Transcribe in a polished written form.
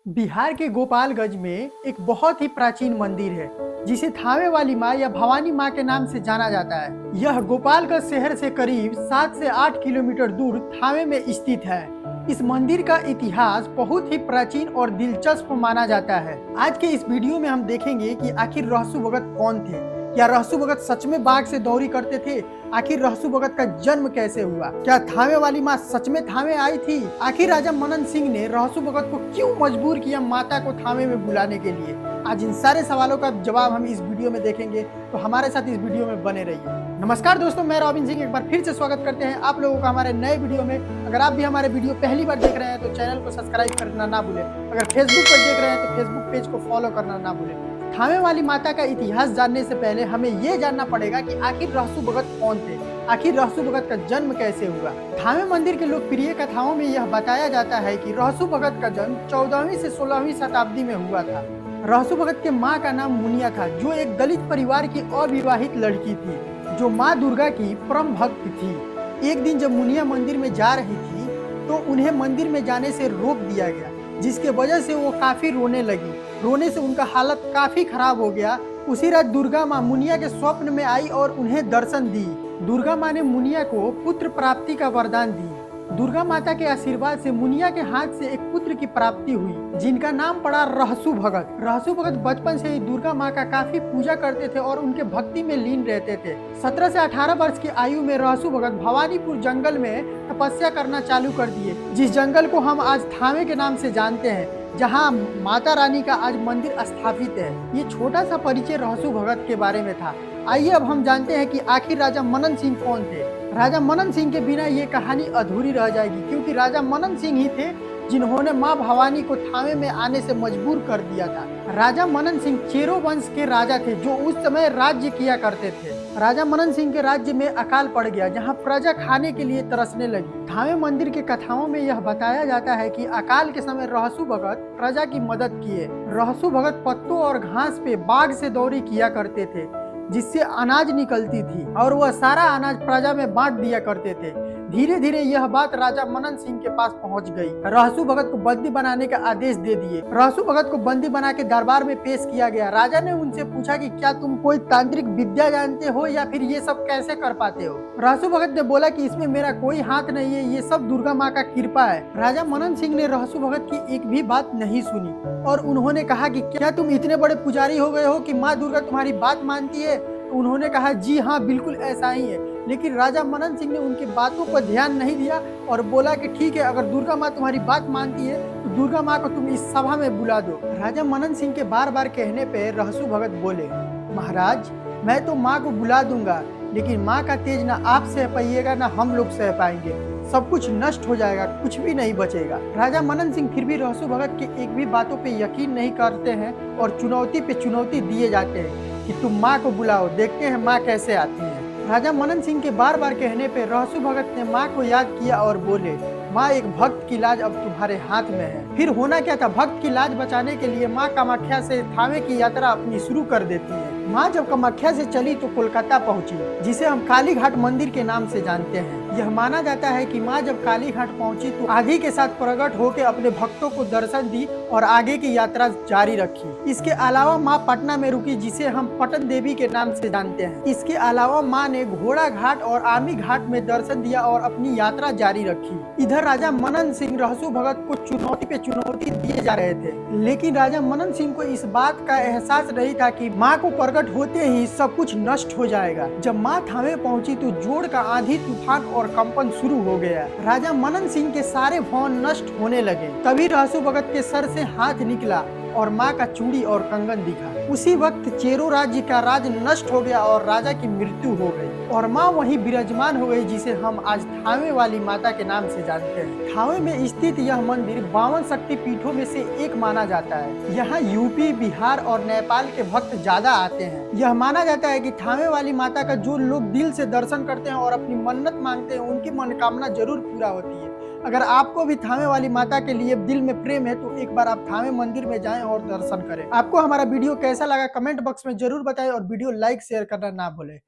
बिहार के गोपालगंज में एक बहुत ही प्राचीन मंदिर है जिसे थावे वाली माँ या भवानी माँ के नाम से जाना जाता है। यह गोपालगंज शहर से करीब 7 से 8 किलोमीटर दूर थावे में स्थित है। इस मंदिर का इतिहास बहुत ही प्राचीन और दिलचस्प माना जाता है। आज के इस वीडियो में हम देखेंगे कि आखिर रहसु भगत कौन थे, क्या रहसु भगत सच में बाघ से दौरी करते थे, आखिर रहसु भगत का जन्म कैसे हुआ, क्या थावे वाली माँ सच में थावे आई थी, आखिर राजा मनन सिंह ने रहसु भगत को क्यों मजबूर किया माता को थावे में बुलाने के लिए। आज इन सारे सवालों का जवाब हम इस वीडियो में देखेंगे, तो हमारे साथ इस वीडियो में बने रहिए। नमस्कार दोस्तों, मैं रॉबिन सिंह एक बार फिर से स्वागत करते हैं आप लोगों का हमारे नए वीडियो में। अगर आप भी हमारे वीडियो पहली बार देख रहे हैं तो चैनल को सब्सक्राइब करना ना भूलें। अगर फेसबुक पर देख रहे हैं तो फेसबुक पेज को फॉलो करना ना भूलें। थावे वाली माता का इतिहास जानने से पहले हमें ये जानना पड़ेगा कि आखिर रहसु भगत कौन थे, आखिर रहसु भगत का जन्म कैसे हुआ। थावे मंदिर के लोकप्रिय कथाओं में यह बताया जाता है कि रहसु भगत का जन्म 14वीं से 16वीं शताब्दी में हुआ था। रहसु भगत के माँ का नाम मुनिया था, जो एक दलित परिवार की अविवाहित लड़की थी जो माँ दुर्गा की परम भक्त थी। एक दिन जब मुनिया मंदिर में जा रही थी तो उन्हें मंदिर में जाने से रोक दिया गया, जिसके वजह से वो काफी रोने लगी। रोने से उनका हालत काफी खराब हो गया। उसी रात दुर्गा माँ मुनिया के स्वप्न में आई और उन्हें दर्शन दी। दुर्गा माँ ने मुनिया को पुत्र प्राप्ति का वरदान दी। दुर्गा माता के आशीर्वाद से मुनिया के हाथ से एक पुत्र की प्राप्ति हुई, जिनका नाम पड़ा रहसु भगत। रहसु भगत बचपन से ही दुर्गा माँ का काफी पूजा करते थे और उनके भक्ति में लीन रहते थे। 17 से 18 वर्ष की आयु में रहसु भगत भवानीपुर जंगल में तपस्या करना चालू कर दिए, जिस जंगल को हम आज थावे के नाम से जानते हैं, जहाँ माता रानी का आज मंदिर स्थापित है। ये छोटा सा परिचय रहसु भगत के बारे में था। आइए अब हम जानते हैं कि आखिर राजा मनन सिंह कौन थे। राजा मनन सिंह के बिना ये कहानी अधूरी रह जाएगी, क्योंकि राजा मनन सिंह ही थे जिन्होंने मां भवानी को थावे में आने से मजबूर कर दिया था। राजा मनन सिंह चेरो वंश के राजा थे जो उस समय राज्य किया करते थे। राजा मनन सिंह के राज्य में अकाल पड़ गया, जहां प्रजा खाने के लिए तरसने लगी। थावे मंदिर के कथाओं में यह बताया जाता है कि अकाल के समय रहसु भगत प्रजा की मदद किए। रहसु भगत पत्तों और घास पे बाघ से दौरी किया करते थे, जिससे अनाज निकलती थी और वह सारा अनाज प्रजा में बांट दिया करते थे। धीरे धीरे यह बात राजा मनन सिंह के पास पहुंच गई। रहसु भगत को बंदी बनाने का आदेश दे दिए। रहसु भगत को बंदी बना के दरबार में पेश किया गया। राजा ने उनसे पूछा कि क्या तुम कोई तांत्रिक विद्या जानते हो या फिर ये सब कैसे कर पाते हो। रहसु भगत ने बोला कि इसमें मेरा कोई हाथ नहीं है, ये सब दुर्गा माँ का कृपा है। राजा मनन सिंह ने रहसु भगत की एक भी बात नहीं सुनी और उन्होंने कहा कि क्या तुम इतने बड़े पुजारी हो गए हो कि माँ दुर्गा तुम्हारी बात मानती है। उन्होंने कहा जी हाँ, बिल्कुल ऐसा ही है। लेकिन राजा मनन सिंह ने उनकी बातों पर ध्यान नहीं दिया और बोला कि ठीक है, अगर दुर्गा माँ तुम्हारी बात मानती है तो दुर्गा माँ को तुम इस सभा में बुला दो। राजा मनन सिंह के बार बार कहने पे रहसु भगत बोले, महाराज मैं तो माँ को बुला दूंगा, लेकिन माँ का तेज ना आप सह पाइएगा ना हम लोग सह पाएंगे, सब कुछ नष्ट हो जाएगा, कुछ भी नहीं बचेगा। राजा मनन सिंह फिर भी रहसु भगत के एक भी बातों पे यकीन नहीं करते हैं और चुनौती पे चुनौती दिए जाते हैं कि तुम माँ को बुलाओ, देखते हैं माँ कैसे आती है। राजा मनन सिंह के बार बार कहने पे रहसु भगत ने माँ को याद किया और बोले, माँ एक भक्त की लाज अब तुम्हारे हाथ में है। फिर होना क्या था, भक्त की लाज बचाने के लिए माँ कामाख्या से थावे की यात्रा अपनी शुरू कर देती है। माँ जब कामाख्या से चली तो कोलकाता पहुंची, जिसे हम काली घाट मंदिर के नाम से जानते हैं। यह माना जाता है कि माँ जब काली घाट पहुंची तो आधी के साथ प्रकट होकर अपने भक्तों को दर्शन दी और आगे की यात्रा जारी रखी। इसके अलावा माँ पटना में रुकी, जिसे हम पटन देवी के नाम से जानते हैं। इसके अलावा माँ ने घोड़ा घाट और आमी घाट में दर्शन दिया और अपनी यात्रा जारी रखी। इधर राजा मनन सिंह रहसु भगत को चुनौती पे चुनौती दिए जा रहे थे, लेकिन राजा मनन सिंह को इस बात का एहसास नहीं था कि माँ को प्रकट होते ही सब कुछ नष्ट हो जाएगा। जब माँ थावे पहुंची तो जोड़ का आंधी तूफान और कंपन शुरू हो गया। राजा मनन सिंह के सारे भवन नष्ट होने लगे। तभी रहसु भगत के सर से हाथ निकला और माँ का चूड़ी और कंगन दिखा। उसी वक्त चेरो राज्य का राज नष्ट हो गया और राजा की मृत्यु हो गई और माँ वहीं विराजमान हो गई, जिसे हम आज थावे वाली माता के नाम से जानते हैं। थावे में स्थित यह मंदिर 52 शक्ति पीठों में से एक माना जाता है। यहाँ यूपी, बिहार और नेपाल के भक्त ज्यादा आते हैं। यह माना जाता है कि थावे वाली माता का जो लोग दिल से दर्शन करते हैं और अपनी मन्नत मांगते हैं, उनकी मनोकामना जरूर पूरा होती है। अगर आपको भी थावे वाली माता के लिए दिल में प्रेम है तो एक बार आप थावे मंदिर में जाएं और दर्शन करें। आपको हमारा वीडियो कैसा लगा कमेंट बॉक्स में जरूर बताएं और वीडियो लाइक शेयर करना ना भूलें।